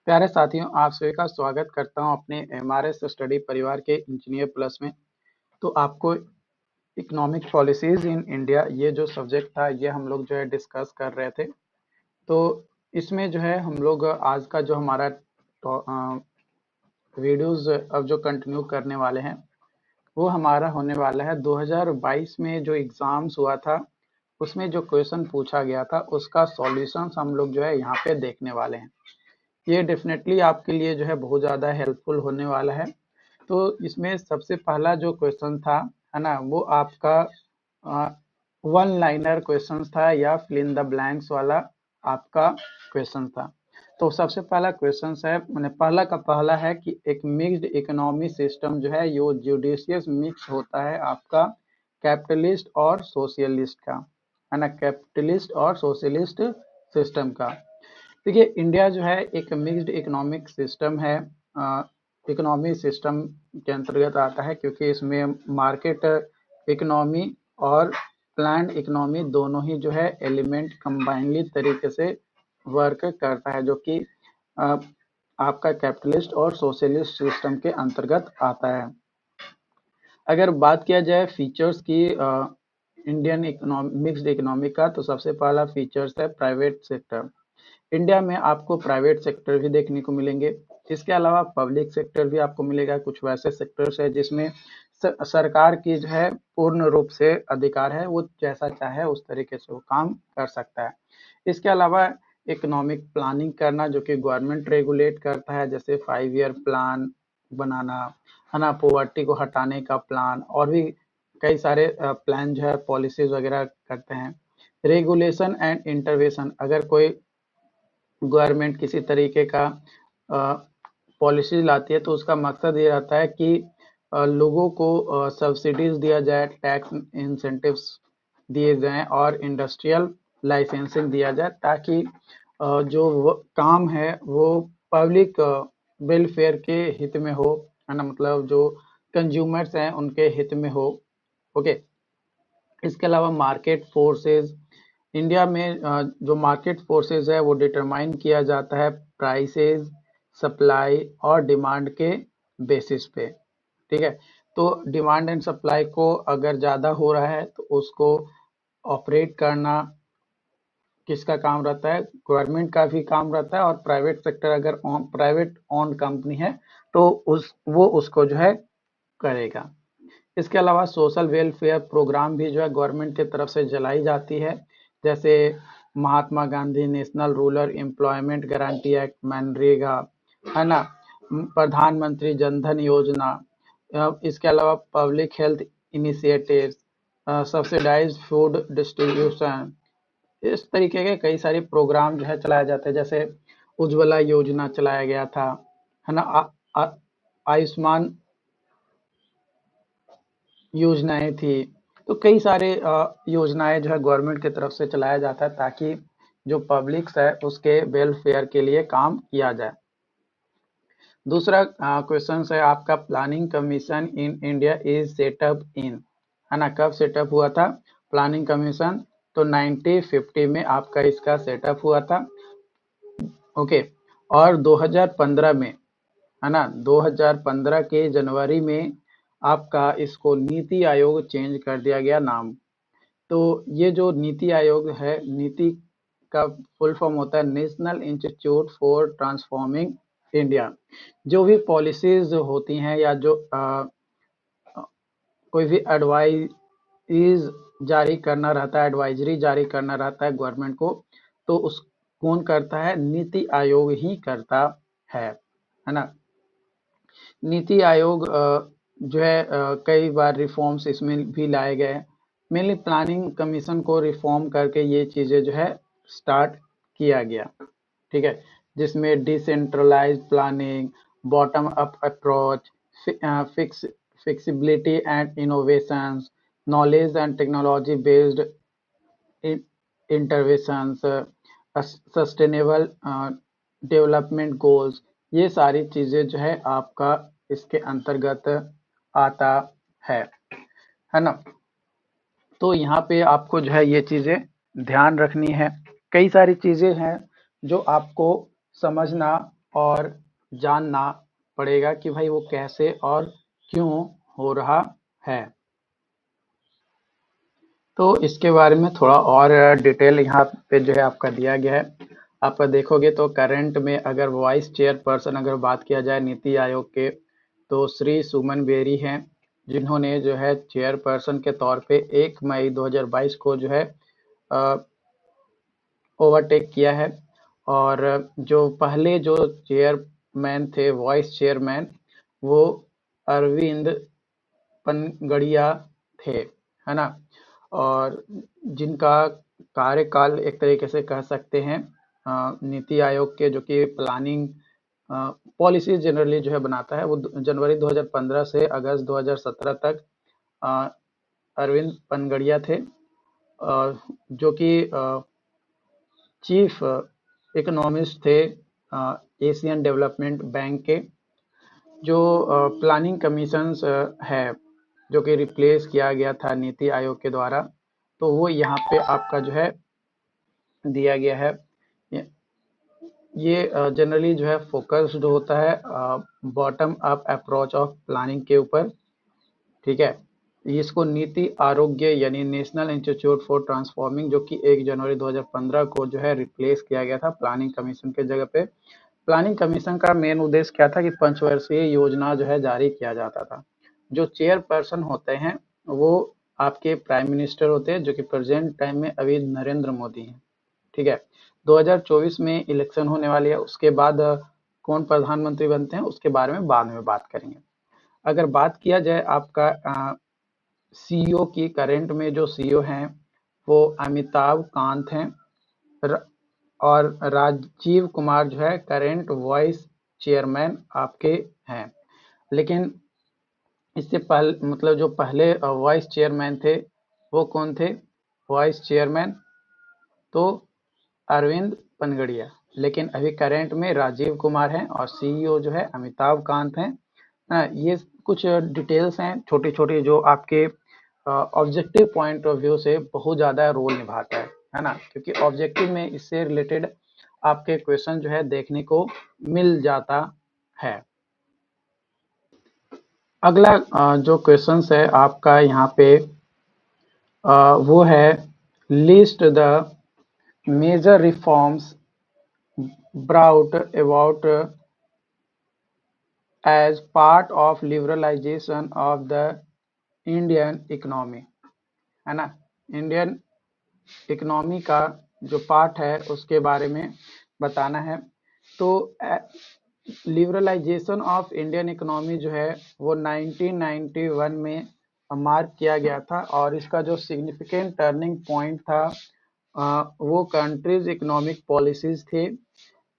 प्यारे साथियों, आप सभी का स्वागत करता हूं अपने एमआरएस स्टडी परिवार के इंजीनियर प्लस में। तो आपको इकोनॉमिक पॉलिसीज इन इंडिया ये जो सब्जेक्ट था ये हम लोग जो है डिस्कस कर रहे थे। तो इसमें जो है हम लोग आज का जो हमारा वीडियोस अब जो कंटिन्यू करने वाले हैं वो हमारा होने वाला है 2022 में जो एग्जाम्स हुआ था उसमें जो क्वेश्चन पूछा गया था उसका सॉल्यूशंस हम लोग जो है यहाँ पे देखने वाले हैं। ये डेफिनेटली आपके लिए जो है बहुत ज़्यादा हेल्पफुल होने वाला है। तो इसमें सबसे पहला जो क्वेश्चन था है ना, वो आपका वन लाइनर क्वेश्चन था या फिल इन द ब्लैंक्स वाला आपका क्वेश्चन था। तो सबसे पहला क्वेश्चन है, मैंने पहला का पहला है कि एक मिक्स्ड इकोनॉमी सिस्टम जो है यो जुडिशियस मिक्स होता है आपका कैपिटलिस्ट और सोशलिस्ट का, है ना, कैपिटलिस्ट और सोशलिस्ट सिस्टम का। देखिए, इंडिया जो है एक मिक्स्ड इकोनॉमिक सिस्टम है, इकोनॉमी सिस्टम के अंतर्गत आता है क्योंकि इसमें मार्केट इकोनॉमी और प्लान्ड इकोनॉमी दोनों ही जो है एलिमेंट कंबाइनली तरीके से वर्क करता है, जो कि आपका कैपिटलिस्ट और सोशलिस्ट सिस्टम के अंतर्गत आता है। अगर बात किया जाए फीचर्स की इंडियन मिक्स्ड इकोनॉमी का, तो सबसे पहला फीचर्स है प्राइवेट सेक्टर। इंडिया में आपको प्राइवेट सेक्टर भी देखने को मिलेंगे, इसके अलावा पब्लिक सेक्टर भी आपको मिलेगा। कुछ वैसे सेक्टर्स है जिसमें सरकार की जो है पूर्ण रूप से अधिकार है, वो जैसा चाहे उस तरीके से वो काम कर सकता है। इसके अलावा इकोनॉमिक प्लानिंग करना, जो कि गवर्नमेंट रेगुलेट करता है, जैसे 5 ईयर प्लान बनाना, है ना, पॉवर्टी को हटाने का प्लान, और भी कई सारे प्लान जो है पॉलिसीज वगैरह करते हैं। रेगुलेशन एंड इंटरवेंशन, अगर कोई गवर्नमेंट किसी तरीके का पॉलिसी लाती है तो उसका मकसद ये रहता है कि लोगों को सब्सिडीज दिया जाए, टैक्स इंसेंटिव्स दिए जाएं और इंडस्ट्रियल लाइसेंसिंग दिया जाए, ताकि जो काम है वो पब्लिक वेलफेयर के हित में हो, है ना, मतलब जो कंज्यूमर्स हैं उनके हित में हो। ओके। इसके अलावा मार्केट फोर्सेस, इंडिया में जो मार्केट फोर्सेस है वो डिटरमाइन किया जाता है प्राइसेस, सप्लाई और डिमांड के बेसिस पे। ठीक है, तो डिमांड एंड सप्लाई को अगर ज़्यादा हो रहा है तो उसको ऑपरेट करना किसका काम रहता है? गवर्नमेंट का भी काम रहता है, और प्राइवेट सेक्टर अगर प्राइवेट ओन्ड कंपनी है तो वो उसको जो है करेगा। इसके अलावा सोशल वेलफेयर प्रोग्राम भी जो है गवर्नमेंट की तरफ से चलाई जाती है, जैसे Mahatma Gandhi national rural employment guarantee act, MNREGA, है ना, प्रधानमंत्री जनधन योजना। इसके अलावा public health initiatives, subsidised food distribution, इस तरीके के कई सारे प्रोग्राम जो है चलाए जाते हैं। जैसे उज्ज्वला योजना चलाया गया था, है ना, आयुष्मान योजनाएं थी। तो कई सारे योजनाएं जो है गवर्नमेंट की तरफ से चलाया जाता है ताकि जो पब्लिक है उसके वेलफेयर के लिए काम किया जाए। दूसरा क्वेश्चन है आपका, planning commission in India is set up in, है ना, कब सेटअप हुआ था प्लानिंग कमीशन? तो 1950 में आपका इसका सेटअप हुआ था। ओके, और 2015 में, है ना, 2015 के जनवरी में आपका इसको नीति आयोग चेंज कर दिया गया नाम। तो ये जो नीति आयोग है, नीति का फुल फॉर्म होता है national institute for transforming India. जो भी पॉलिसीज होती हैं या जो कोई भी एडवाइज जारी करना रहता है, एडवाइजरी जारी करना रहता है गवर्नमेंट को, तो उस कौन करता है? नीति आयोग ही करता है ना। नीति आयोग जो है कई बार रिफॉर्म्स इसमें भी लाए गए हैं। मेनली प्लानिंग कमीशन को रिफॉर्म करके ये चीज़ें जो है स्टार्ट किया गया। ठीक है, जिसमें decentralise planning, bottom up approach, flexibility and innovations, knowledge and technology based interventions, sustainable development goals, ये सारी चीज़ें जो है आपका इसके अंतर्गत आता है ना। तो यहाँ पे आपको जो है ये चीज़ें ध्यान रखनी है। कई सारी चीज़ें हैं जो आपको समझना और जानना पड़ेगा कि भाई वो कैसे और क्यों हो रहा है। तो इसके बारे में थोड़ा और डिटेल यहाँ पे जो है आपका दिया गया है। आप देखोगे तो करंट में अगर वाइस चेयरपर्सन अगर बात किया जाए नीति आयोग के, तो श्री सुमन बेरी हैं, जिन्होंने जो है चेयरपर्सन के तौर पे 1 मई 2022 को जो है ओवरटेक किया है। और जो पहले जो चेयरमैन थे, वाइस चेयरमैन, वो अरविंद पनगड़िया थे, है ना। और जिनका कार्यकाल एक तरीके से कह सकते हैं नीति आयोग के जो कि प्लानिंग पॉलिसी जनरली जो है बनाता है, वो जनवरी 2015 से अगस्त 2017 तक अरविंद पनगड़िया थे, जो कि चीफ इकोनॉमिस्ट थे एशियन डेवलपमेंट बैंक के। जो प्लानिंग कमीशंस है, जो कि रिप्लेस किया गया था नीति आयोग के द्वारा, तो वो यहाँ पे आपका जो है दिया गया है। ये जनरली जो है फोकस्ड होता है bottom up approach of planning के ऊपर, ठीक है। इसको नीति आरोग्य यानी नेशनल इंस्टीट्यूट फॉर ट्रांसफॉर्मिंग, जो कि 1 जनवरी 2015 को जो है रिप्लेस किया गया था प्लानिंग कमीशन के जगह पे। प्लानिंग कमीशन का मेन उद्देश्य क्या था कि पंचवर्षीय योजना जो है जारी किया जाता था। जो चेयरपर्सन होते हैं वो आपके प्राइम मिनिस्टर होते हैं, जो कि प्रेजेंट टाइम में अभी नरेंद्र मोदी हैं, ठीक है। 2024 में इलेक्शन होने वाली है, उसके बाद कौन प्रधानमंत्री बनते हैं उसके बारे में बाद में बात करेंगे। अगर बात किया जाए आपका सीईओ की, करंट में जो सीईओ हैं वो अमिताभ कांत हैं, और राजीव कुमार जो है करंट वाइस चेयरमैन आपके हैं। लेकिन इससे पहले मतलब जो पहले वाइस चेयरमैन थे वो कौन थे? वाइस चेयरमैन तो अरविंद पनगड़िया, लेकिन अभी करंट में राजीव कुमार हैं और सीईओ जो है अमिताभ कांत हैं। ये कुछ डिटेल्स हैं छोटी छोटी, जो आपके ऑब्जेक्टिव पॉइंट ऑफ व्यू से बहुत ज़्यादा रोल निभाता है ना, क्योंकि ऑब्जेक्टिव में इससे रिलेटेड आपके क्वेश्चन जो है देखने को मिल जाता है। अगला जो क्वेश्चन है आपका यहाँ पे वो है list the major reforms brought about as part of liberalization of the Indian economy, है ना। इंडियन इकोनॉमी का जो पार्ट है उसके बारे में बताना है। तो लिबरलाइजेशन ऑफ इंडियन इकोनॉमी जो है वो 1991 में मार्क किया गया था, और इसका जो सिग्निफिकेंट टर्निंग पॉइंट था वो कंट्रीज इकोनॉमिक पॉलिसीज थे,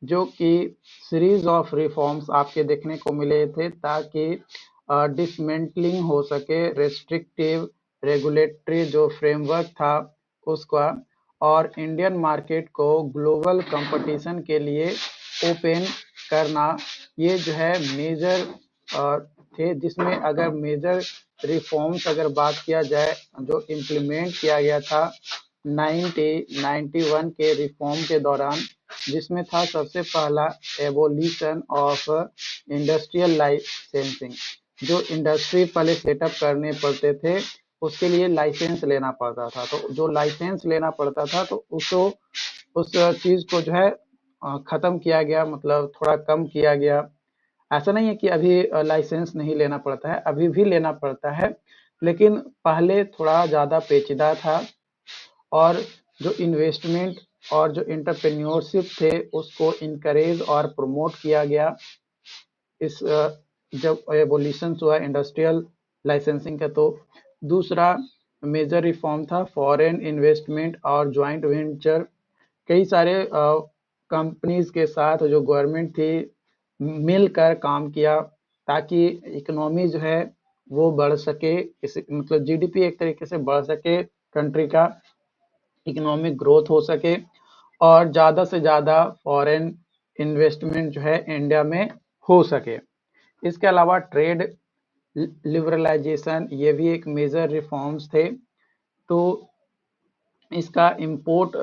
जो कि सीरीज ऑफ रिफॉर्म्स आपके देखने को मिले थे ताकि डिसमेंटलिंग हो सके रेस्ट्रिक्टिव रेगुलेटरी जो फ्रेमवर्क था उसका, और इंडियन मार्केट को ग्लोबल कंपटीशन के लिए ओपन करना। ये जो है मेजर थे, जिसमें अगर मेजर रिफॉर्म्स अगर बात किया जाए जो इम्प्लीमेंट किया गया था 1991 के रिफॉर्म के दौरान, जिसमें था सबसे पहला एबोलिशन ऑफ इंडस्ट्रियल लाइसेंसिंग। जो इंडस्ट्री पहले सेटअप करने पड़ते थे उसके लिए लाइसेंस लेना पड़ता था, तो जो लाइसेंस लेना पड़ता था तो उस चीज को जो है खत्म किया गया, मतलब थोड़ा कम किया गया। ऐसा नहीं है कि अभी लाइसेंस नहीं लेना पड़ता है, अभी भी लेना पड़ता है, लेकिन पहले थोड़ा ज्यादा पेचीदा था। और जो इन्वेस्टमेंट और जो एंटरप्रेन्योरशिप थे उसको इनकरेज और प्रमोट किया गया इस जब एबोलिशन हुआ इंडस्ट्रियल लाइसेंसिंग का। तो दूसरा मेजर रिफॉर्म था फॉरेन इन्वेस्टमेंट और ज्वाइंट वेंचर। कई सारे कंपनीज के साथ जो गवर्नमेंट थी मिलकर काम किया ताकि इकोनॉमी जो है वो बढ़ सके, मतलब जीडीपी एक तरीके से बढ़ सके, कंट्री का इकोनॉमिक ग्रोथ हो सके, और ज़्यादा से ज़्यादा फॉरेन इन्वेस्टमेंट जो है इंडिया में हो सके। इसके अलावा ट्रेड लिबरलाइजेशन, ये भी एक मेजर रिफॉर्म्स थे। तो इसका इंपोर्ट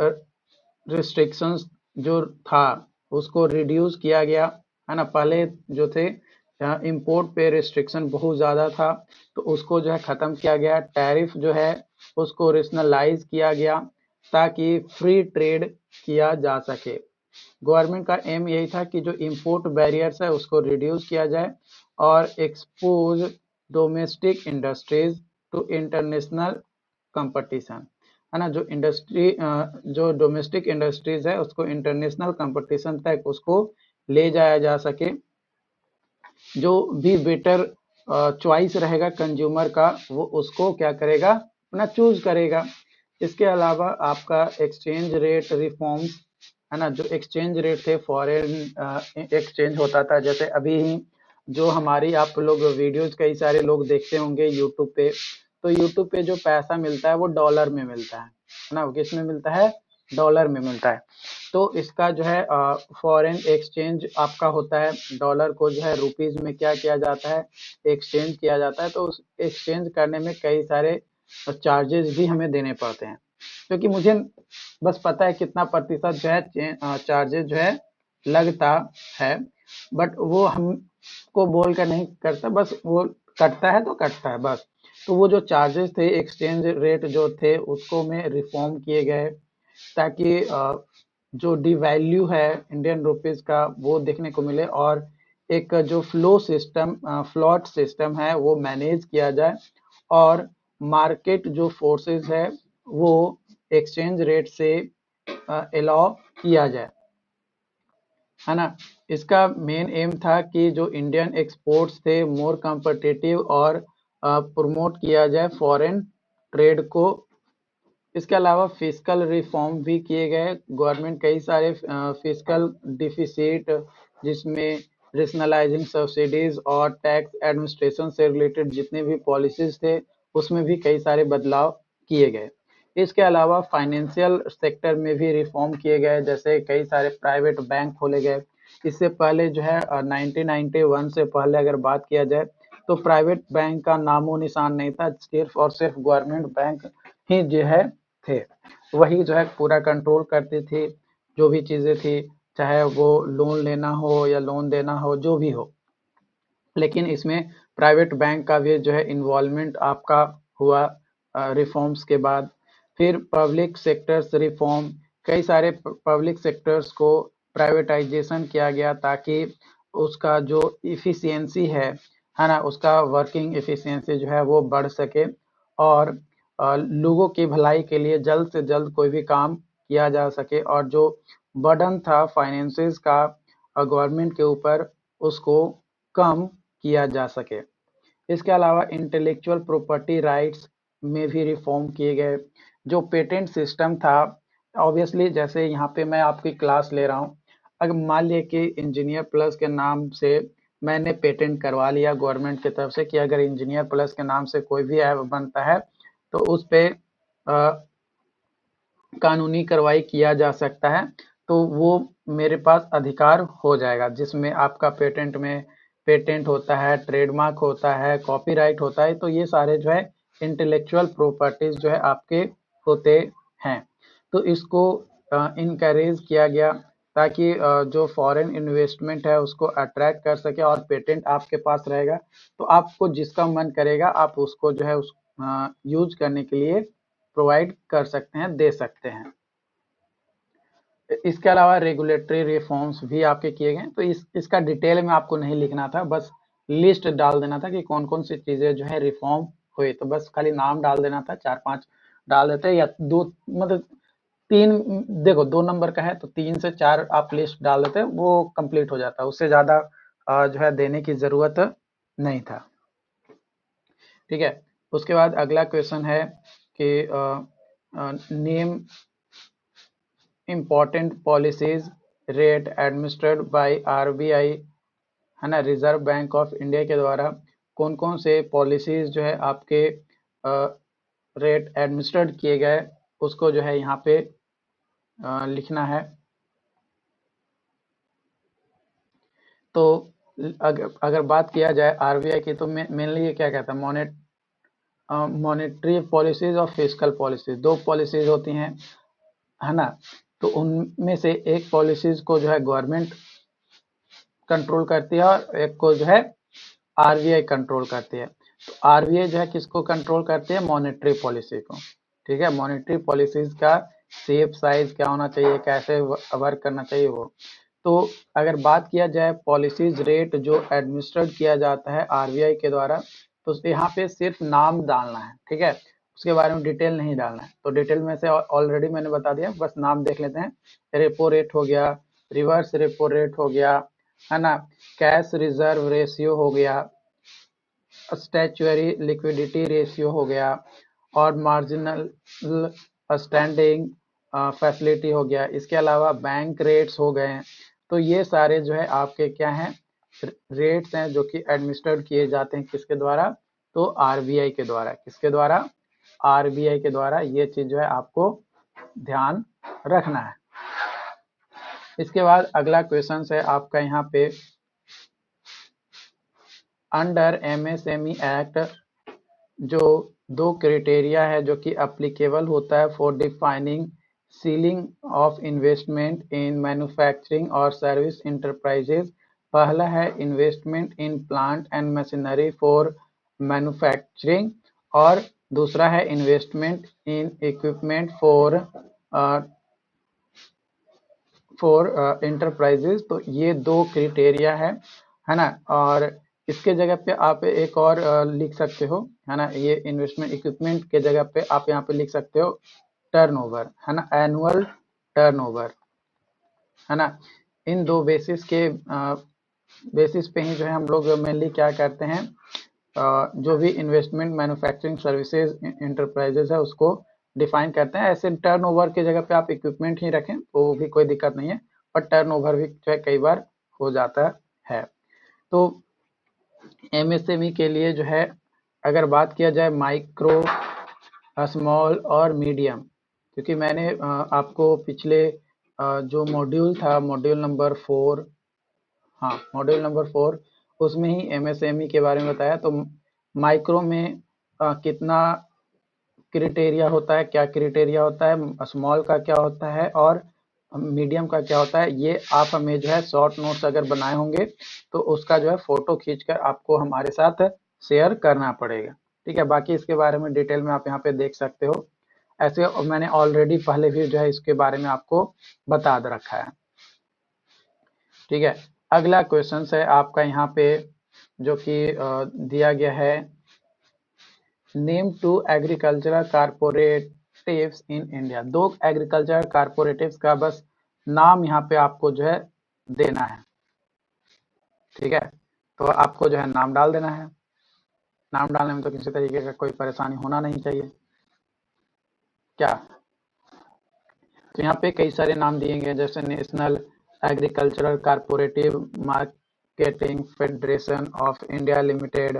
रिस्ट्रिक्शंस जो था उसको रिड्यूस किया गया, है ना। पहले जो थे इंपोर्ट पे रिस्ट्रिक्शन बहुत ज़्यादा था, तो उसको जो है ख़त्म किया गया। टैरिफ जो है उसको रेशनलाइज किया गया ताकि फ्री ट्रेड किया जा सके। गवर्नमेंट का एम यही था कि जो इंपोर्ट बैरियर्स है उसको रिड्यूस किया जाए और expose domestic industries to international competition, है ना। जो डोमेस्टिक इंडस्ट्रीज है उसको इंटरनेशनल कंपटीशन तक उसको ले जाया जा सके। जो भी बेटर चॉइस रहेगा कंज्यूमर का, वो उसको क्या करेगा, अपना चूज करेगा। इसके अलावा आपका एक्सचेंज रेट रिफॉर्म्स, है ना। जो एक्सचेंज रेट थे फॉरेन एक्सचेंज होता था, जैसे अभी जो हमारी आप लोग वीडियोज कई सारे लोग देखते होंगे यूट्यूब पे, तो यूट्यूब पे जो पैसा मिलता है वो डॉलर में मिलता है ना। वो किस में मिलता है, डॉलर में मिलता है। तो इसका जो है फॉरेन एक्सचेंज आपका होता है, डॉलर को जो है रुपीज में क्या किया जाता है, एक्सचेंज किया जाता है। तो उस एक्सचेंज करने में कई सारे चार्जेस भी हमें देने पड़ते हैं, क्योंकि मुझे बस पता है कितना प्रतिशत जो है चार्जेस जो है लगता है, बट वो हमको बोल कर नहीं करता, बस वो कटता है तो कटता है बस। तो वो जो चार्जेस थे एक्सचेंज रेट जो थे उसको में रिफॉर्म किए गए, ताकि जो डिवैल्यू है इंडियन रुपीस का वो देखने को मिले, और एक जो फ्लॉट सिस्टम है वो मैनेज किया जाए, और मार्केट जो फोर्सेस है वो एक्सचेंज रेट से अलाउ किया जाए, है ना। इसका मेन एम था कि जो इंडियन एक्सपोर्ट्स थे मोर कॉम्पिटिटिव और प्रमोट किया जाए फॉरेन ट्रेड को। इसके अलावा फिस्कल रिफॉर्म भी किए गए। गवर्नमेंट कई सारे फिस्कल डिफिसिट, जिसमें रेशनलाइजिंग सब्सिडीज और टैक्स एडमिनिस्ट्रेशन से रिलेटेड जितने भी पॉलिसीज थे उसमें भी कई सारे बदलाव किए गए। इसके अलावा फाइनेंशियल सेक्टर में भी रिफॉर्म किए गए, जैसे कई सारे प्राइवेट बैंक खोले गए। इससे पहले जो है 1991 से पहले अगर बात किया जाए तो प्राइवेट बैंक का नामो निशान नहीं था, सिर्फ और सिर्फ गवर्नमेंट बैंक ही जो है थे। वही जो है पूरा कंट्रोल करती थी, जो भी चीज़ें थी, चाहे वो लोन लेना हो या लोन देना हो, जो भी हो। लेकिन इसमें प्राइवेट बैंक का भी जो है इन्वॉल्वमेंट आपका हुआ रिफॉर्म्स के बाद। फिर पब्लिक सेक्टर्स रिफॉर्म, कई सारे पब्लिक सेक्टर्स को प्राइवेटाइजेशन किया गया ताकि उसका जो इफिशियंसी है ना, उसका वर्किंग इफिशियंसी जो है वो बढ़ सके, और लोगों की भलाई के लिए जल्द से जल्द कोई भी काम किया जा सके, और जो बर्डन था फाइनेंसेस का गवर्नमेंट के ऊपर उसको कम किया जा सके। इसके अलावा इंटेलेक्चुअल प्रॉपर्टी राइट्स में भी रिफॉर्म किए गए। जो पेटेंट सिस्टम था, ऑब्वियसली जैसे यहाँ पे मैं आपकी क्लास ले रहा हूँ, अगर मान लिया कि इंजीनियर प्लस के नाम से मैंने पेटेंट करवा लिया गवर्नमेंट की तरफ से कि अगर इंजीनियर प्लस के नाम से कोई भी ऐप बनता है तो उस पे कानूनी कार्रवाई किया जा सकता है, तो वो मेरे पास अधिकार हो जाएगा, जिसमें आपका पेटेंट होता है, ट्रेडमार्क होता है, कॉपीराइट होता है। तो ये सारे जो है इंटेलेक्चुअल प्रॉपर्टीज जो है आपके होते हैं। तो इसको इनकरेज किया गया ताकि जो फॉरेन इन्वेस्टमेंट है उसको अट्रैक्ट कर सके, और पेटेंट आपके पास रहेगा तो आपको जिसका मन करेगा आप उसको जो है उस यूज करने के लिए प्रोवाइड कर सकते हैं, दे सकते हैं। इसके अलावा रेगुलेटरी रिफॉर्म्स भी आपके किए गए, तो इसका डिटेल में आपको नहीं लिखना था, बस लिस्ट डाल देना था कि कौन कौन सी चीजें जो है रिफॉर्म हुई। तो बस खाली नाम डाल देना था, 4-5 डाल देते, या दो, मतलब 3, देखो 2 नंबर का है तो 3 से 4 आप लिस्ट डाल देते, वो कंप्लीट हो जाता, उससे ज्यादा जो है देने की जरूरत नहीं था। ठीक है। उसके बाद अगला क्वेश्चन है कि name important policies rate administered by RBI, है ना, रिजर्व बैंक ऑफ इंडिया के द्वारा कौन कौन से पॉलिसीज जो है आपके रेट एडमिनिस्ट्रेड किए गए, उसको जो है यहाँ पे लिखना है। तो अगर बात किया जाए आरबीआई की, तो मेनली ये क्या कहता है, मॉनेटरी पॉलिसीज और फिस्कल पॉलिसीज, दो पॉलिसीज होती हैं, है ना। तो उनमें से एक पॉलिसीज को जो है गवर्नमेंट कंट्रोल करती है और एक को जो है आरबीआई कंट्रोल करती है। तो आरबीआई जो है किसको कंट्रोल करती है? मॉनेटरी पॉलिसी को। ठीक है, मॉनेटरी पॉलिसीज का शेप साइज क्या होना चाहिए, कैसे वर्क करना चाहिए वो। तो अगर बात किया जाए पॉलिसीज रेट जो एडमिनिस्ट्रेट किया जाता है आरबीआई के द्वारा, तो यहाँ पे सिर्फ नाम डालना है। ठीक है, उसके बारे में डिटेल नहीं डालना है। तो डिटेल में से ऑलरेडी मैंने बता दिया, बस नाम देख लेते हैं। रेपो रेट हो गया, रिवर्स रेपो रेट हो गया, है ना, कैश रिजर्व रेशियो हो गया, स्टैच्यूरी लिक्विडिटी रेशियो हो गया, और मार्जिनल स्टैंडिंग फैसिलिटी हो गया। इसके अलावा बैंक रेट्स हो गए। तो ये सारे जो है आपके क्या हैं, रेट्स हैं जो कि एडमिनिस्ट्रेट किए जाते हैं किसके द्वारा? तो आरबीआई के द्वारा। किसके द्वारा? आरबीआई के द्वारा। ये चीज जो है आपको ध्यान रखना है। इसके बाद अगला क्वेश्चन है आपका यहाँ पे, अंडर एमएसएमई एक्ट जो 2 क्राइटेरिया है जो कि अप्लीकेबल होता है for defining ceiling of investment in manufacturing और सर्विस इंटरप्राइजेज। पहला है investment in plant and machinery for manufacturing, और दूसरा है investment in equipment for enterprises. तो ये 2 क्राइटेरिया है ना। और इसके जगह पे आप एक और लिख सकते हो, है ना, ये इन्वेस्टमेंट इक्विपमेंट के जगह पे आप यहाँ पे लिख सकते हो टर्नओवर, है ना, एनुअल टर्नओवर, है ना। इन 2 बेसिस के बेसिस पे ही जो है हम लोग मेनली क्या करते हैं, जो भी इन्वेस्टमेंट मैन्युफैक्चरिंग सर्विसेज इंटरप्राइजेज है उसको डिफाइन करते हैं। ऐसे टर्नओवर की जगह पे आप इक्विपमेंट ही रखें तो भी कोई दिक्कत नहीं है, पर टर्नओवर भी जो है कई बार हो जाता है। तो एमएसएमई के लिए जो है अगर बात किया जाए माइक्रो, स्मॉल और मीडियम, क्योंकि मैंने आपको पिछले जो मॉड्यूल था, मॉड्यूल नंबर 4, हाँ मॉड्यूल नंबर 4, उसमें ही एमएसएमई के बारे में बताया। तो माइक्रो में कितना क्राइटेरिया होता है, क्या क्राइटेरिया होता है, स्मॉल का क्या होता है और मीडियम का क्या होता है, ये आप हमें जो है शॉर्ट नोट्स अगर बनाए होंगे तो उसका जो है फोटो खींचकर आपको हमारे साथ शेयर करना पड़ेगा। ठीक है, बाकी इसके बारे में डिटेल में आप यहाँ पे देख सकते हो। ऐसे मैंने ऑलरेडी पहले भी जो है इसके बारे में आपको बता रखा है। ठीक है, अगला क्वेश्चन है आपका यहाँ पे जो कि दिया गया है, name 2 agricultural cooperatives in India. 2 agricultural cooperatives का बस नाम यहाँ पे आपको जो है देना है। ठीक है, तो आपको जो है नाम डाल देना है। नाम डालने में तो किसी तरीके का कोई परेशानी होना नहीं चाहिए क्या। तो यहाँ पे कई सारे नाम दिए गए, जैसे national agricultural cooperative marketing federation of India limited,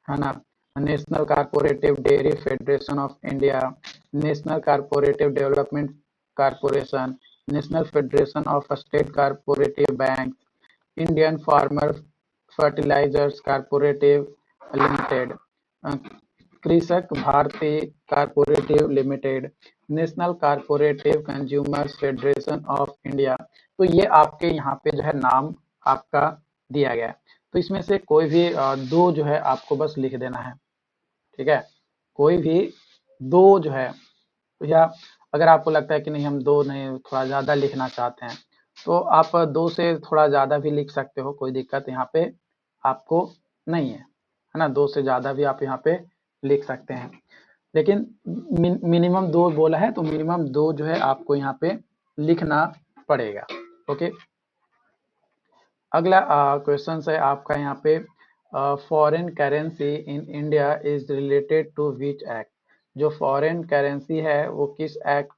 है ना, national cooperative dairy federation of India, national cooperative development corporation, national federation of state cooperative bank, Indian farmer fertilisers cooperative limited, Krishak Bharati cooperative limited, national cooperative consumers federation of India. तो ये आपके यहाँ पे जो है नाम आपका दिया गया है। तो इसमें से कोई भी 2 जो है आपको बस लिख देना है। ठीक है, कोई भी 2 जो है, या अगर आपको लगता है कि नहीं हम 2 नहीं थोड़ा ज़्यादा लिखना चाहते हैं तो आप 2 से थोड़ा ज़्यादा भी लिख सकते हो, कोई दिक्कत यहाँ पे आपको नहीं है ना। 2 से ज़्यादा भी आप यहाँ पे लिख सकते हैं, लेकिन मिनिमम 2 बोला है तो मिनिमम 2 जो है आपको यहाँ पे लिखना पड़ेगा। ओके, अगला क्वेश्चन है आपका यहाँ पे, foreign currency in India is related to which act. जो फॉरेन करेंसी है वो किस एक्ट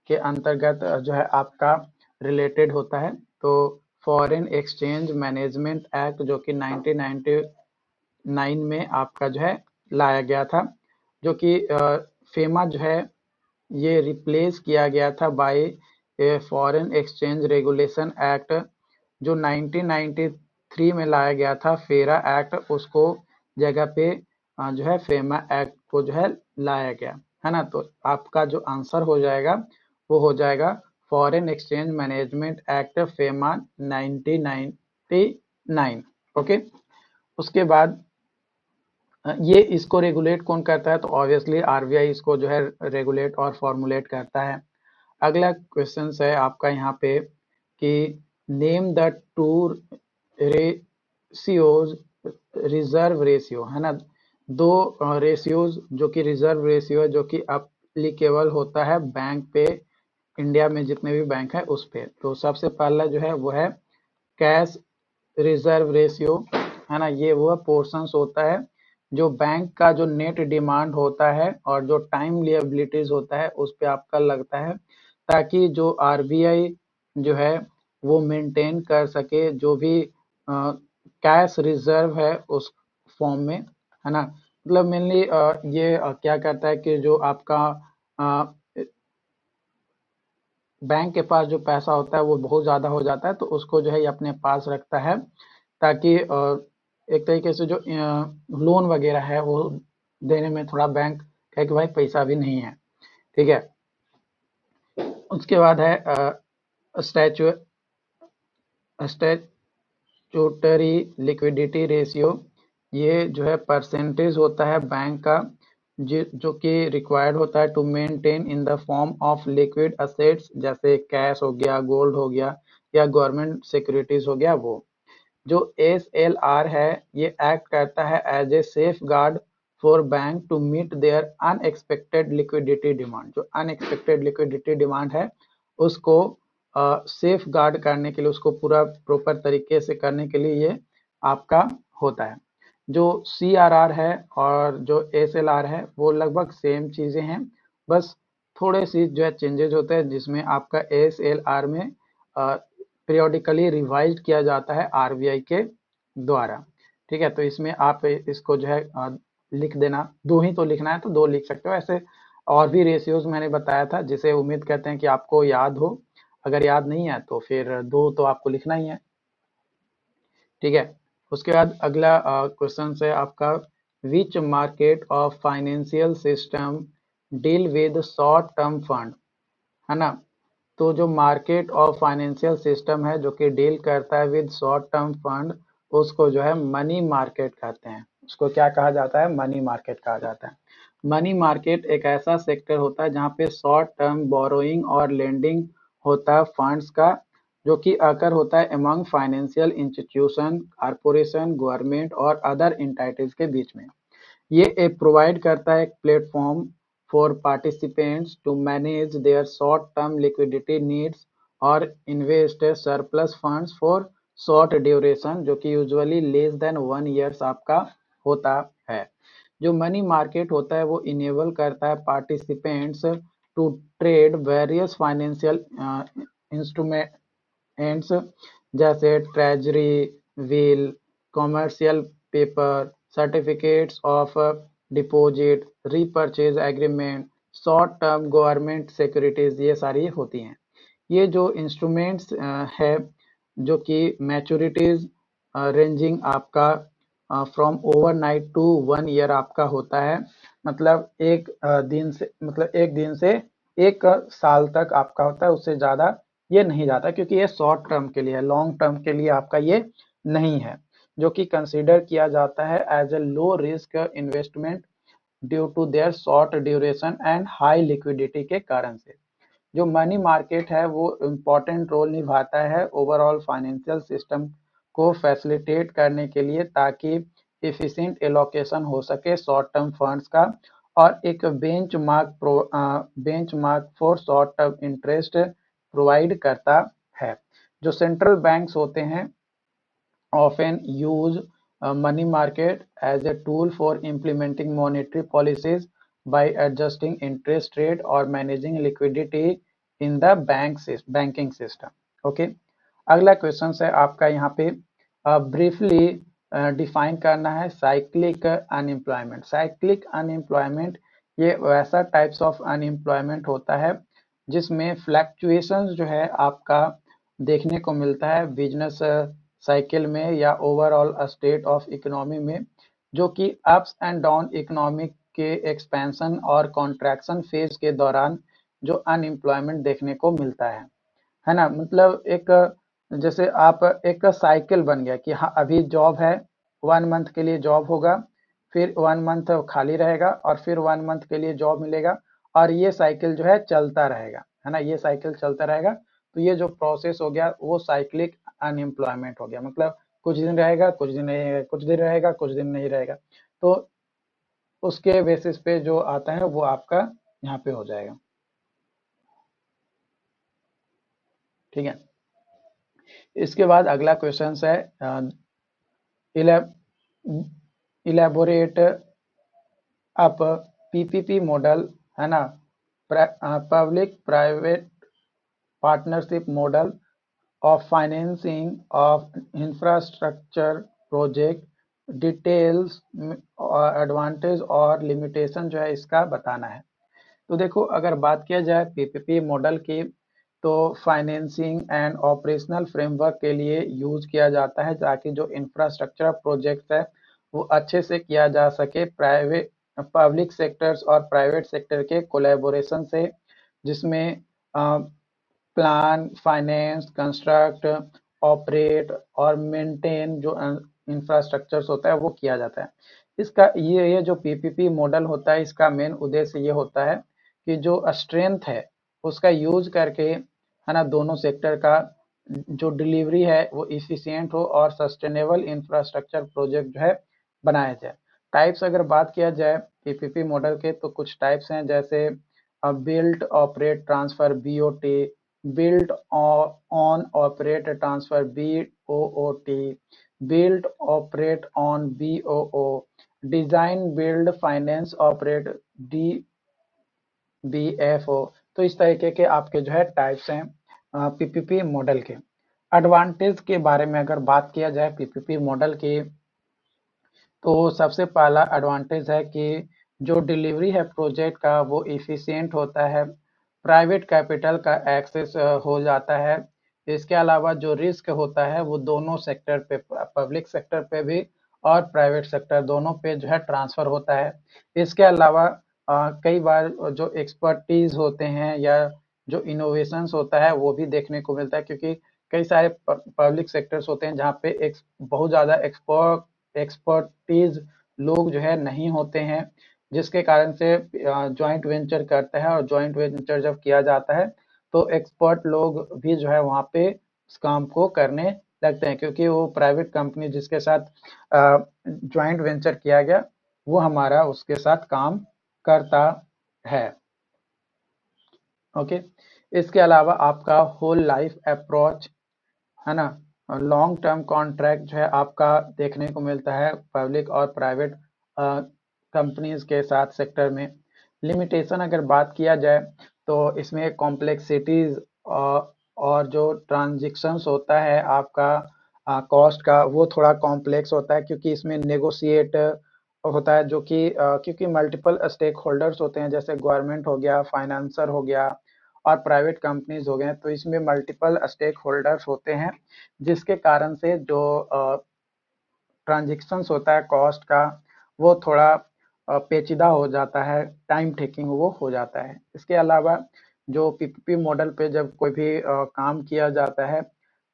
के अंतर्गत जो है आपका रिलेटेड होता है? तो फॉरेन एक्सचेंज मैनेजमेंट एक्ट जो कि 1999 में आपका जो है लाया गया था, जो कि फेमा जो है ये रिप्लेस किया गया था bye foreign exchange regulation act जो 1993 में लाया गया था, फेरा एक्ट, उसको जगह पे जो है फेमा एक्ट को जो है लाया गया, है ना। तो आपका जो आंसर हो जाएगा वो हो जाएगा foreign exchange management act FEMA 1993, 9। Okay, उसके बाद ये इसको रेगुलेट कौन करता है? तो ऑब्वियसली आरबीआई इसको जो है रेगुलेट और फॉर्मुलेट करता है। अगला क्वेश्चन है आपका यहाँ पे कि name the two ratios, reserve ratio है ना, दो रेशियोज जो कि रिजर्व रेशियो है, जो कि अप्लीकेबल होता है बैंक पे, इंडिया में जितने भी बैंक है उस पे। तो सबसे पहला जो है वो है कैश रिजर्व रेशियो, है ना, ये वो पोर्शंस होता है जो बैंक का जो नेट डिमांड होता है और जो टाइम लिएबिलिटीज होता है उस पे आपका लगता है, ताकि जो आरबीआई जो है वो मेंटेन कर सके जो भी कैश रिजर्व है उस फॉर्म में, है ना। मतलब मेनली ये क्या करता है कि जो आपका बैंक के पास जो पैसा होता है वो बहुत ज़्यादा हो जाता है, तो उसको जो है ये अपने पास रखता है, ताकि एक तरीके से जो लोन वगैरह है वो देने में थोड़ा बैंक कहे कि भाई पैसा भी नहीं है, ठीक है। उसके बाद है स्टैचू स्टैट्यूटरी लिक्विडिटी रेशियो, ये जो है परसेंटेज होता है बैंक का जो कि रिक्वायर्ड होता है to maintain in the form of liquid assets, जैसे कैश हो गया, गोल्ड हो गया या गवर्नमेंट सिक्योरिटीज हो गया। वो जो एसएलआर है ये एक्ट करता है as a safeguard for bank to meet their unexpected liquidity demand. जो अनएक्सपेक्टेड लिक्विडिटी डिमांड है उसको सेफ गार्ड करने के लिए, उसको पूरा प्रॉपर तरीके से करने के लिए ये आपका होता है। जो सीआरआर है और जो एसएलआर है वो लगभग सेम चीजें हैं, बस थोड़े सी जो है चेंजेस होते हैं, जिसमें आपका एसएलआर में पीरियोडिकली रिवाइज किया जाता है आरबीआई के द्वारा, ठीक है। तो इसमें आप इसको जो है लिख देना, दो ही तो लिखना है तो दो लिख सकते हो, ऐसे और भी रेशियोज मैंने बताया था जिसे उम्मीद करते हैं कि आपको याद हो। अगर याद नहीं है तो फिर दो तो आपको लिखना ही है, ठीक है। उसके बाद अगला क्वेश्चन है आपका which market of financial system deal with short term fund, है ना। तो जो मार्केट ऑफ फाइनेंशियल सिस्टम है जो कि डील करता है विद शॉर्ट टर्म फंड, उसको जो है मनी मार्केट कहते हैं। उसको क्या कहा जाता है? मनी मार्केट कहा जाता है। मनी मार्केट एक ऐसा सेक्टर होता है जहाँ पे शॉर्ट टर्म बोरोइंग और लेंडिंग होता है फंड्स का, जो कि अकर होता है among financial institution, corporation, government और अदर एंटिटीज के बीच में। ये प्रोवाइड करता है एक platform for participants to manage their short term liquidity needs और invest surplus funds for short duration, जो कि यूजुअली लेस देन 1 ईयर्स आपका होता है। जो मनी मार्केट होता है वो इनेबल करता है participants to trade various financial instruments, जैसे treasury, bill, commercial paper, certificates of deposit, repurchase agreement, short term government securities, ये सारी होती हैं। ये जो इंस्ट्रूमेंट्स है जो कि मैच्योरिटीज रेंजिंग आपका फ्रॉम ओवरनाइट टू 1 ईयर आपका होता है, मतलब एक दिन से 1 साल तक आपका होता है, उससे ज्यादा ये नहीं जाता, क्योंकि ये शॉर्ट टर्म के लिए है, लॉन्ग टर्म के लिए आपका ये नहीं है, जो कि कंसीडर किया जाता है as a low risk investment due to their short duration and high liquidity के कारण से। जो मनी मार्केट है वो इम्पोर्टेंट रोल निभाता है ओवरऑल फाइनेंशियल सिस्टम को फैसिलिटेट करने के लिए, ताकि एफिशिएंट एलोकेशन हो सके शॉर्ट टर्म फंड्स का, और एक benchmark for short term interest provide करता है। जो सेंट्रल बैंक्स होते हैं often use money market as a tool for implementing monetary policies by adjusting interest rate or managing liquidity in the banking system. Okay, अगला question है आपका यहाँ पे ब्रीफली डिफाइन करना है साइक्लिक अनएम्प्लॉयमेंट। साइक्लिक अनएम्प्लॉयमेंट ये वैसा टाइप्स ऑफ अनएम्प्लॉयमेंट होता है जिसमें फ्लैक्चुएशंस जो है आपका देखने को मिलता है बिजनेस साइकिल में या ओवरऑल स्टेट ऑफ इकोनॉमी में, जो कि अप्स एंड डाउन इकोनॉमिक के एक्सपेंशन और कॉन्ट्रैक्शन फेज के दौरान जो अनएम्प्लॉयमेंट देखने को मिलता है ना। मतलब एक जैसे आप एक साइकिल बन गया कि हाँ अभी जॉब है, 1 मंथ के लिए जॉब होगा, फिर 1 मंथ खाली रहेगा और फिर 1 मंथ के लिए जॉब मिलेगा, और ये साइकिल जो है चलता रहेगा, है ना, ये साइकिल चलता रहेगा। तो ये जो प्रोसेस हो गया वो साइक्लिक अनएम्प्लॉयमेंट हो गया, मतलब कुछ दिन रहेगा, कुछ दिन नहीं रहेगा, कुछ दिन रहेगा, कुछ दिन नहीं रहेगा। तो उसके बेसिस पे जो आता है वो आपका यहाँ पे हो जाएगा। ठीक है, इसके बाद अगला क्वेश्चन है, इलेबोरेट अप पीपीपी मॉडल, है ना, public private partnership model of financing of infrastructure project, details, advantage और लिमिटेशन जो है इसका बताना है। तो देखो, अगर बात किया जाए पीपीपी मॉडल की, तो फाइनेंसिंग एंड ऑपरेशनल फ्रेमवर्क के लिए यूज किया जाता है ताकि जो इंफ्रास्ट्रक्चर प्रोजेक्ट है वो अच्छे से किया जा सके प्राइवेट पब्लिक सेक्टर्स और प्राइवेट सेक्टर के कोलैबोरेशन से, जिसमें प्लान, फाइनेंस, कंस्ट्रक्ट, ऑपरेट और मेंटेन जो इंफ्रास्ट्रक्चर्स होता है वो किया जाता है। इसका ये जो पीपीपी मॉडल होता है इसका मेन उद्देश्य ये होता है कि जो स्ट्रेंथ है उसका यूज करके, है ना, दोनों सेक्टर का जो डिलीवरी है वो इफिशिएंट हो और सस्टेनेबल इंफ्रास्ट्रक्चर प्रोजेक्ट जो है बनाया जाए। टाइप्स अगर बात किया जाए पीपीपी मॉडल के, तो कुछ टाइप्स हैं, जैसे built operate transfer BOT, built on operate transfer BOOT, build operate on BOO, design build finance operate DBFO। तो इस तरीके के आपके जो है टाइप्स हैं पीपीपी मॉडल के। एडवांटेज के बारे में अगर बात किया जाए पीपीपी मॉडल की, तो सबसे पहला एडवांटेज है कि जो डिलीवरी है प्रोजेक्ट का वो इफिशिएंट होता है, प्राइवेट कैपिटल का एक्सेस हो जाता है। इसके अलावा जो रिस्क होता है वो दोनों सेक्टर पे, पब्लिक सेक्टर पे भी और प्राइवेट सेक्टर दोनों पे जो है ट्रांसफर होता है। इसके अलावा कई बार जो एक्सपर्टीज होते हैं या जो इनोवेशंस होता है वो भी देखने को मिलता है, क्योंकि कई सारे पब्लिक सेक्टर्स होते हैं जहाँ पे बहुत ज़्यादा एक्सपर्टीज लोग जो है नहीं होते हैं, जिसके कारण से जॉइंट वेंचर करता है, और जॉइंट वेंचर जब किया जाता है तो एक्सपर्ट लोग भी जो है वहाँ पे इस काम को करने लगते हैं, क्योंकि वो प्राइवेट कंपनी जिसके साथ जॉइंट वेंचर किया गया वो हमारा उसके साथ काम करता है। ओके, इसके अलावा आपका होल लाइफ अप्रोच, है ना, लॉन्ग टर्म कॉन्ट्रैक्ट जो है आपका देखने को मिलता है पब्लिक और प्राइवेट कंपनीज के साथ सेक्टर में। लिमिटेशन अगर बात किया जाए तो इसमें कॉम्प्लेक्सिटीज और जो ट्रांजेक्शन्स होता है आपका कॉस्ट का वो थोड़ा कॉम्प्लेक्स होता है, क्योंकि इसमें नेगोशिएट होता है, जो कि क्योंकि मल्टीपल स्टेक होल्डर्स होते हैं, जैसे गवर्नमेंट हो गया, फाइनेंसर हो गया और प्राइवेट कंपनीज हो गए, तो इसमें मल्टीपल स्टेक होल्डर्स होते हैं, जिसके कारण से जो ट्रांजेक्शन्स होता है कॉस्ट का वो थोड़ा पेचीदा हो जाता है, टाइम टेकिंग वो हो जाता है। इसके अलावा जो पीपीपी मॉडल पे जब कोई भी काम किया जाता है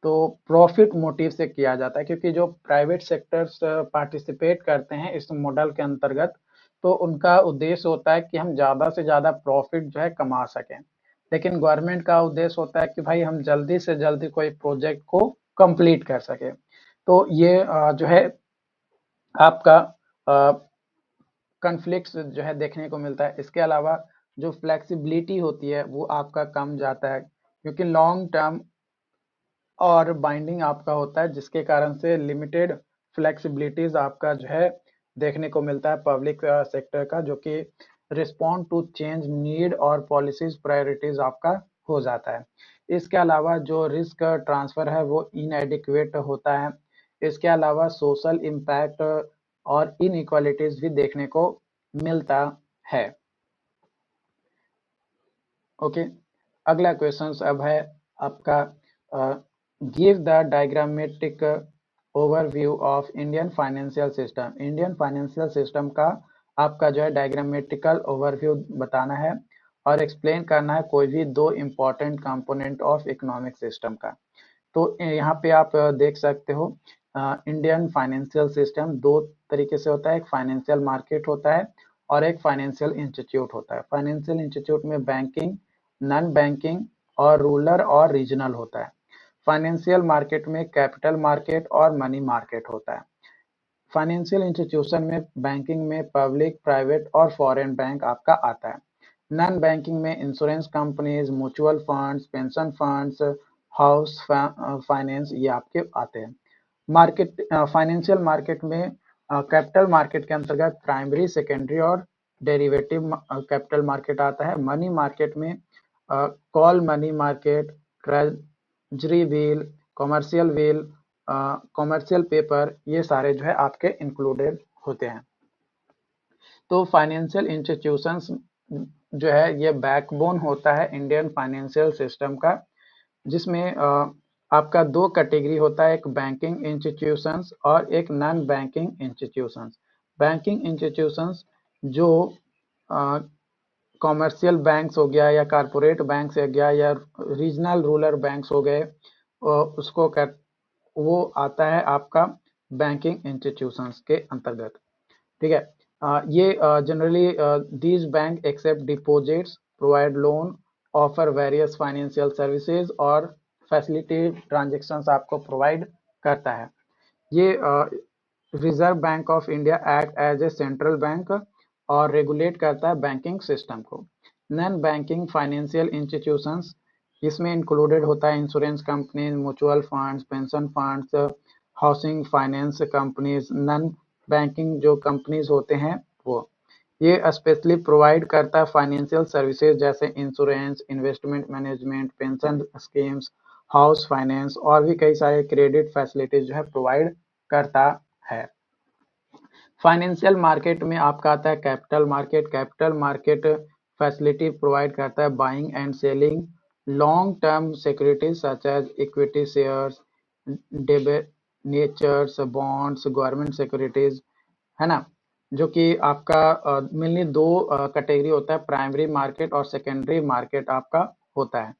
तो प्रॉफिट मोटिव से किया जाता है, क्योंकि जो प्राइवेट सेक्टर्स पार्टिसिपेट करते हैं इस मॉडल के अंतर्गत, तो उनका उद्देश्य होता है कि हम ज़्यादा से ज़्यादा प्रॉफिट जो है कमा सकें, लेकिन गवर्नमेंट का उद्देश्य होता है कि भाई हम जल्दी से जल्दी कोई प्रोजेक्ट को कंप्लीट कर सके। तो ये जो है आपका कॉन्फ्लिक्ट्स जो है देखने को मिलता है। इसके अलावा जो फ्लेक्सिबिलिटी होती है वो आपका कम जाता है, क्योंकि लॉन्ग टर्म और बाइंडिंग आपका होता है, जिसके कारण से लिमिटेड फ्लेक्सिबिलिटीज आपका जो है देखने को मिलता है पब्लिक सेक्टर का, जो कि रिस्पॉन्ड टू चेंज नीड और पॉलिसीज प्रायोरिटीज आपका हो जाता है। इसके अलावा जो रिस्क ट्रांसफर है वो इनएडिक्वेट होता है। इसके अलावा सोशल इम्पैक्ट और इनइक्वालिटीज भी देखने को मिलता है। ओके, अगला क्वेश्चन अब है आपका, give the diagrammatic overview of Indian financial system. Indian financial system का आपका जो है डायग्रामेटिकल ओवरव्यू बताना है और एक्सप्लेन करना है कोई भी दो important component of economic system का। तो यहाँ पे आप देख सकते हो इंडियन फाइनेंशियल सिस्टम दो तरीके से होता है, एक फाइनेंशियल मार्केट होता है और एक फाइनेंशियल इंस्टीट्यूट होता है। फाइनेंशियल इंस्टीट्यूट में बैंकिंग, नॉन बैंकिंग और रूरल और रीजनल होता है। फाइनेंशियल मार्केट में कैपिटल मार्केट और मनी मार्केट होता है। फाइनेंशियल इंस्टीट्यूशन में बैंकिंग में पब्लिक, प्राइवेट और फॉरेन बैंक आपका आता है। नॉन बैंकिंग में insurance companies, mutual funds, pension funds, house finance ये आपके आते हैं। मार्केट फाइनेंशियल मार्केट में कैपिटल मार्केट के अंतर्गत प्राइमरी, सेकेंडरी और डेरिवेटिव कैपिटल मार्केट आता है। मनी मार्केट में call money market, treasury bill, commercial bill, commercial paper ये सारे जो है आपके इंक्लूडेड होते हैं। तो फाइनेंशियल इंस्टीट्यूशंस जो है ये बैकबोन होता है इंडियन फाइनेंशियल सिस्टम का, जिसमें आपका दो कैटेगरी होता है, एक बैंकिंग इंस्टीट्यूशंस और एक non banking institutions. Banking institutions जो कॉमर्शियल बैंक्स हो गया या कारपोरेट बैंक्स हो गया या रीजनल रूरल बैंक्स हो गए, उसको वो आता है आपका बैंकिंग इंस्टीट्यूशंस के अंतर्गत। ठीक है, ये generally these bank accept deposits, provide loan, offer various financial services और फैसिलिटी ट्रांजेक्शंस आपको प्रोवाइड करता है। ये Reserve Bank of India act as a central bank और रेगुलेट करता है बैंकिंग सिस्टम को। नॉन बैंकिंग फाइनेंशियल इंस्टीट्यूशंस इसमें इंक्लूडेड होता है insurance companies, mutual funds, pension funds, housing finance companies. Non banking जो कंपनीज होते हैं वो ये स्पेशली प्रोवाइड करता है फाइनेंशियल सर्विसेज जैसे insurance, investment management, pension schemes, house finance और भी कई सारे क्रेडिट फैसिलिटीज जो है प्रोवाइड करता है। फाइनेंशियल मार्केट में आपका आता है capital market. Capital market facility provide करता है buying and selling long term securities such as equity shares, debentures, bonds, government securities, है ना, जो कि आपका मेनली दो कैटेगरी होता है, प्राइमरी मार्केट और सेकेंडरी मार्केट आपका होता है।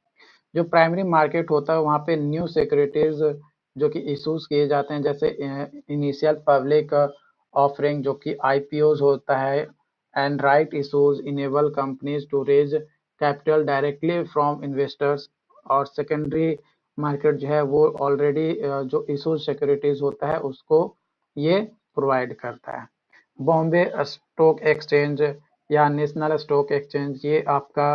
जो प्राइमरी मार्केट होता है वहाँ पे न्यू सिक्योरिटीज जो कि इशूज किए जाते हैं, जैसे इनिशियल पब्लिक ऑफरिंग जो कि आईपीओज होता है, and right issues enable companies to raise capital directly from investors. और सेकेंडरी मार्केट जो है वो ऑलरेडी जो इशूज सिक्योरिटीज होता है उसको ये प्रोवाइड करता है। बॉम्बे स्टॉक एक्सचेंज या नेशनल स्टॉक एक्सचेंज ये आपका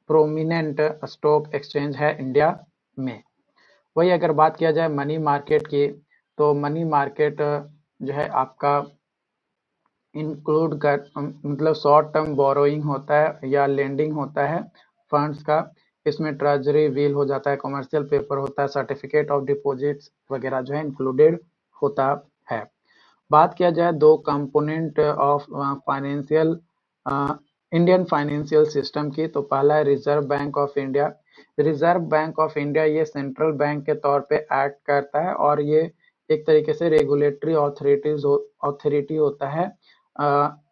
प्रोमिनेंट स्टॉक एक्सचेंज है इंडिया में। वही अगर बात किया जाए मनी मार्केट की, तो मनी मार्केट जो है आपका इंक्लूड कर मतलब शॉर्ट टर्म बोरोइंग होता है या लेंडिंग होता है फंड्स का। इसमें ट्रेजरी बिल हो जाता है, कमर्शियल पेपर होता है, सर्टिफिकेट ऑफ डिपॉजिट्स वगैरह जो है इंक्लूडेड होता है। बात किया जाए दो component of financial Indian financial system की, तो पहला है reserve Bank of India. Reserve Bank of India ये सेंट्रल बैंक के तौर पे एक्ट करता है और ये एक तरीके से रेगुलेटरी अथॉरिटी होता है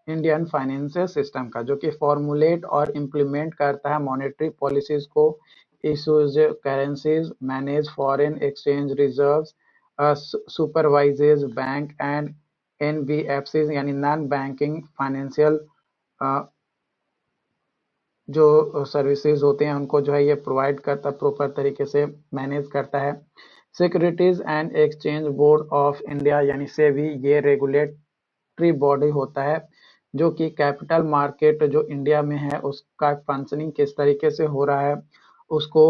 इंडियन फाइनेंशियल सिस्टम का, जो कि फॉर्मुलेट और इम्प्लीमेंट करता है मॉनेटरी पॉलिसीज को, issues currencies, manage foreign exchange reserves, supervises bank and NBFC यानी नॉन बैंकिंग फाइनेंशियल जो सर्विसेज होते हैं उनको जो है ये प्रोवाइड करता है, प्रॉपर तरीके से मैनेज करता है। Securities and exchange board of India यानी सेबी ये रेगुलेटरी बॉडी होता है जो कि कैपिटल मार्केट जो इंडिया में है उसका फंक्शनिंग किस तरीके से हो रहा है उसको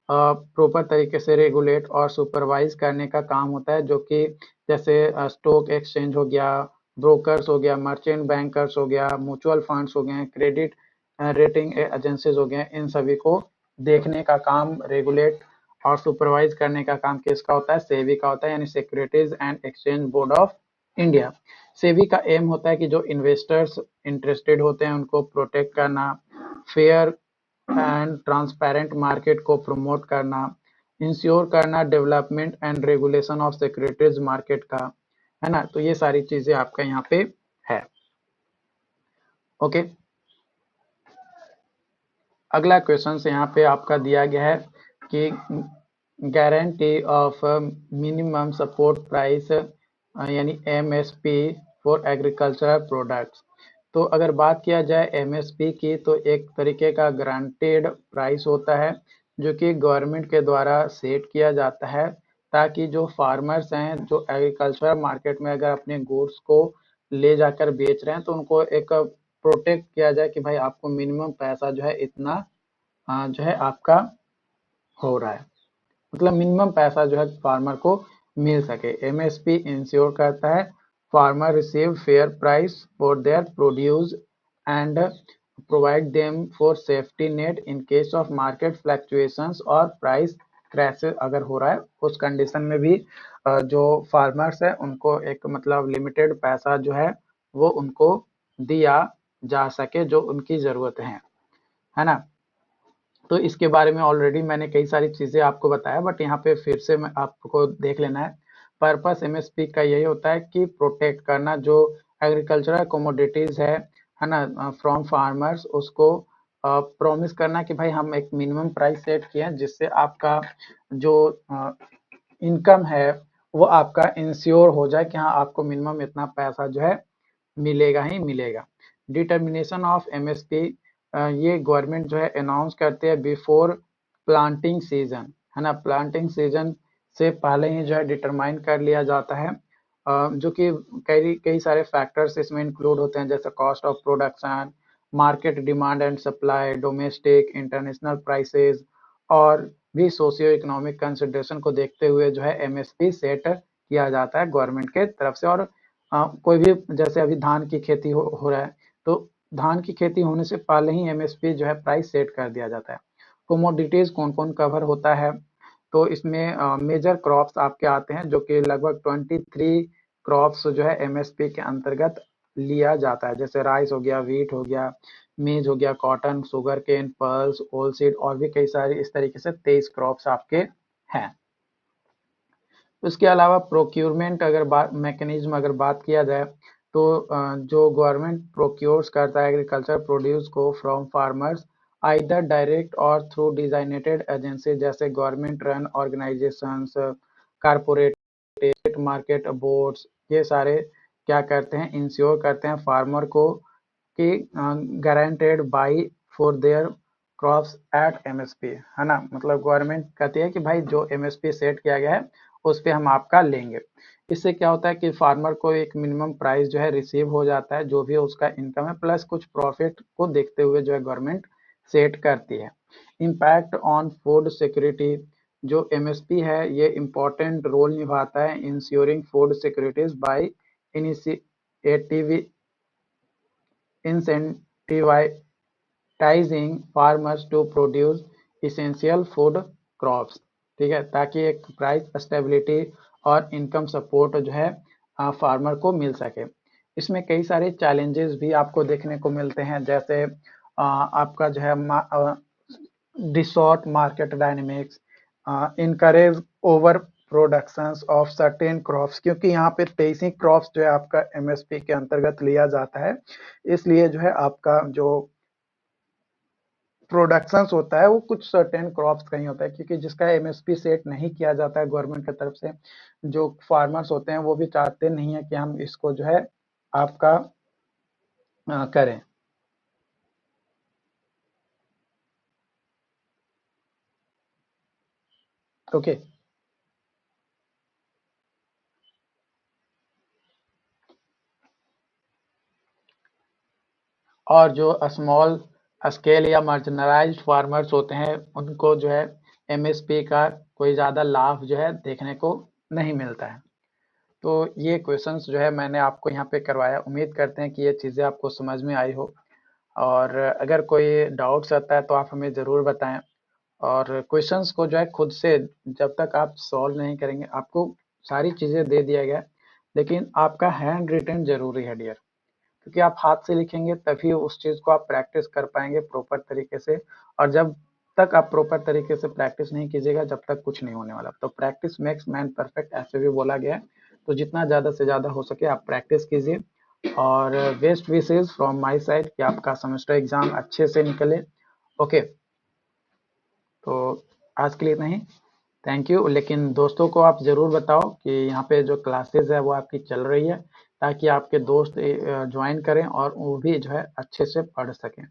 प्रॉपर तरीके से रेगुलेट और सुपरवाइज करने का काम होता है, जो कि जैसे स्टॉक एक्सचेंज हो गया, ब्रोकर्स हो गया, मर्चेंट बैंकर्स हो गया, म्यूचुअल फंड्स हो गए, क्रेडिट रेटिंग एजेंसीज हो गए, इन सभी को देखने का काम, रेगुलेट और सुपरवाइज करने का काम किसका होता है? सेबी का होता है, यानी securities and exchange board of India. SEBI का एम होता है कि जो इन्वेस्टर्स इंटरेस्टेड होते हैं उनको प्रोटेक्ट करना, फेयर एंड ट्रांसपेरेंट मार्केट को प्रमोट करना, इंश्योर करना development and regulation of securities market का, है ना। तो ये सारी चीजें आपका यहाँ पे है। ओके, अगला क्वेश्चन से यहाँ पे आपका दिया गया है कि guarantee of minimum support price यानी एमएसपी फॉर एग्रीकल्चरल प्रोडक्ट्स। तो अगर बात किया जाए एमएसपी की, तो एक तरीके का ग्रांटेड प्राइस होता है जो कि गवर्नमेंट के द्वारा सेट किया जाता है, ताकि जो फार्मर्स हैं जो एग्रीकल्चरल मार्केट में अगर अपने गुड्स को ले जाकर बेच रहे हैं तो उनको एक प्रोटेक्ट किया जाए कि भाई आपको मिनिमम पैसा जो है इतना जो है आपका हो रहा है, मतलब मिनिमम पैसा जो है फार्मर को मिल सके। एमएसपी इंश्योर करता है farmer receive fair price for their produce and provide them for safety net in case of market fluctuations और प्राइस क्रैशेस अगर हो रहा है उस कंडीशन में भी जो फार्मर्स है उनको एक मतलब लिमिटेड पैसा जो है वो उनको दिया जा सके जो उनकी जरूरत है ना। तो इसके बारे में ऑलरेडी मैंने कई सारी चीज़ें आपको बताया, बट यहाँ पे फिर से मैं आपको देख लेना है। पर्पस एमएसपी का यही होता है कि प्रोटेक्ट करना जो एग्रीकल्चरल कमोडिटीज़ है ना, फ्रॉम फार्मर्स, उसको प्रॉमिस करना कि भाई हम एक मिनिमम प्राइस सेट किए हैं जिससे आपका जो इनकम है वो आपका इंश्योर हो जाए कि हाँ आपको मिनिमम इतना पैसा जो है मिलेगा ही मिलेगा। डिटर्मिनेशन ऑफ एमएसपी ये गवर्नमेंट जो है अनाउंस करते हैं बिफोर प्लांटिंग सीजन, है ना। प्लांटिंग सीजन से पहले ही जो है डिटरमाइन कर लिया जाता है, जो कि कई कई सारे फैक्टर्स इसमें इंक्लूड होते हैं, जैसे cost of production, market demand and supply, domestic international prices और भी सोशियो इकोनॉमिक कंसिडरेशन को देखते हुए जो है एमएसपी सेट किया जाता है गवर्नमेंट के तरफ से। और कोई भी जैसे अभी धान की खेती हो रहा है तो धान की खेती होने से पहले ही एमएसपी जो है प्राइस सेट कर दिया जाता है। कोमोडिटीज कौन कौन कवर होता है, तो इसमें मेजर क्रॉप्स आपके आते हैं जो कि लगभग 23 क्रॉप्स जो है एमएसपी के अंतर्गत लिया जाता है, जैसे राइस हो गया, व्हीट हो गया, मेज हो गया, कॉटन, शुगर केन, पर्ल्स, ओल सीड और भी कई सारे इस तरीके से 23 क्रॉप्स आपके हैं। उसके अलावा प्रोक्यूरमेंट अगर बात मैकेनिज्म अगर बात किया जाए तो जो गवर्नमेंट प्रोक्योर्स करता है एग्रीकल्चर प्रोड्यूस को फ्रॉम फार्मर्स आइदर डायरेक्ट और थ्रू डिजाइनेटेड एजेंसी, जैसे government run organisations, corporate market boards, ये सारे क्या करते हैं, इंश्योर करते हैं फार्मर को कि guaranteed buy for their crops at MSP, है ना। मतलब गवर्नमेंट कहती है कि भाई जो एमएसपी सेट किया गया है उस पे हम आपका लेंगे। इससे क्या होता है कि फार्मर को एक मिनिमम प्राइस जो है रिसीव हो जाता है, जो भी उसका इनकम है प्लस कुछ प्रॉफिट को देखते हुए जो है गवर्नमेंट सेट करती है। इम्पैक्ट ऑन फूड सिक्योरिटी, जो एमएसपी है ये इम्पोर्टेंट रोल निभाता है insuring food securities by initiative incentivising farmers to produce essential food crops, ठीक है, ताकि एक प्राइस स्टेबिलिटी और इनकम सपोर्ट जो है फार्मर को मिल सके। इसमें कई सारे चैलेंजेस भी आपको देखने को मिलते हैं, जैसे आपका जो है distort market dynamics, encourage over productions of certain crops, क्योंकि यहाँ पे 23 ही क्रॉप्स जो है आपका एमएसपी के अंतर्गत लिया जाता है, इसलिए जो है आपका जो प्रोडक्शंस होता है वो कुछ सर्टेन क्रॉप्स का ही होता है, क्योंकि जिसका एमएसपी सेट नहीं किया जाता है गवर्नमेंट की तरफ से, जो फार्मर्स होते हैं वो भी चाहते नहीं है कि हम इसको जो है आपका करें। ओके, और जो स्मॉल स्केल या मार्जिनलाइज्ड फार्मर्स होते हैं उनको जो है एमएसपी का कोई ज़्यादा लाभ जो है देखने को नहीं मिलता है। तो ये क्वेश्चंस जो है मैंने आपको यहाँ पे करवाया, उम्मीद करते हैं कि ये चीज़ें आपको समझ में आई हो, और अगर कोई डाउट्स आता है तो आप हमें ज़रूर बताएं। और क्वेश्चंस को जो है खुद से जब तक आप सॉल्व नहीं करेंगे, आपको सारी चीज़ें दे दिया गया है लेकिन आपका हैंड रिटन जरूरी है डियर, क्योंकि आप हाथ से लिखेंगे तभी उस चीज़ को आप प्रैक्टिस कर पाएंगे प्रॉपर तरीके से, और जब तक आप प्रॉपर तरीके से प्रैक्टिस नहीं कीजिएगा जब तक कुछ नहीं होने वाला। तो प्रैक्टिस मेक्स मैन परफेक्ट ऐसे भी बोला गया है, तो जितना ज़्यादा से ज़्यादा हो सके आप प्रैक्टिस कीजिए। और best wishes from my side कि आपका सेमेस्टर एग्जाम अच्छे से निकले। ओके, तो आज के लिए इतना ही। Thank you. लेकिन दोस्तों को आप ज़रूर बताओ कि यहाँ पे जो क्लासेस है वो आपकी चल रही है, ताकि आपके दोस्त ज्वाइन करें और वो भी जो है अच्छे से पढ़ सकें।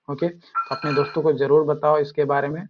ओके, तो अपने दोस्तों को ज़रूर बताओ इसके बारे में।